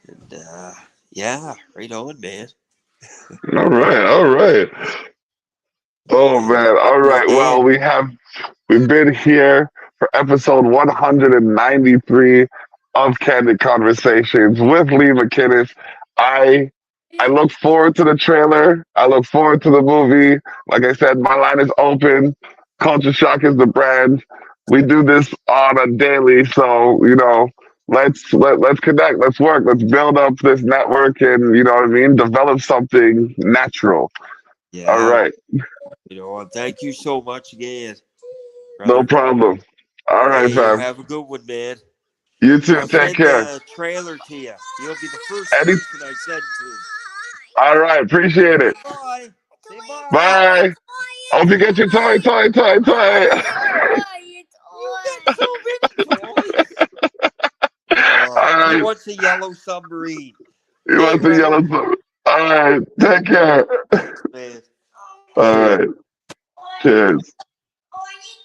And yeah, right on, man.
All right. All right. Oh man. All right.
Yeah.
Well, we've been here for episode 193 of Candid Conversations with Leigh MacInnis. I I look forward to the trailer. I look forward to the movie. Like I said, my line is open. Culture Shock is the brand. We do this on a daily, so let's connect. Let's work. Let's build up this network, and you know what I mean. Develop something natural. All
Yeah.
right,
And thank you so much again,
no
brother.
problem. All right,
Hey, you
fam.
have a good one, man.
You too.
I'll
Take
send
care.
the trailer to you. You'll be the first
Any.
person I send to.
All right. Appreciate
Say
it.
bye. Say bye.
Bye. Hope you get your toy.
You got so many toys.
All
He
right.
wants a yellow submarine.
You
Okay,
want the
brother.
yellow phone? All right. Take care.
Thanks, man.
All right. Cheers.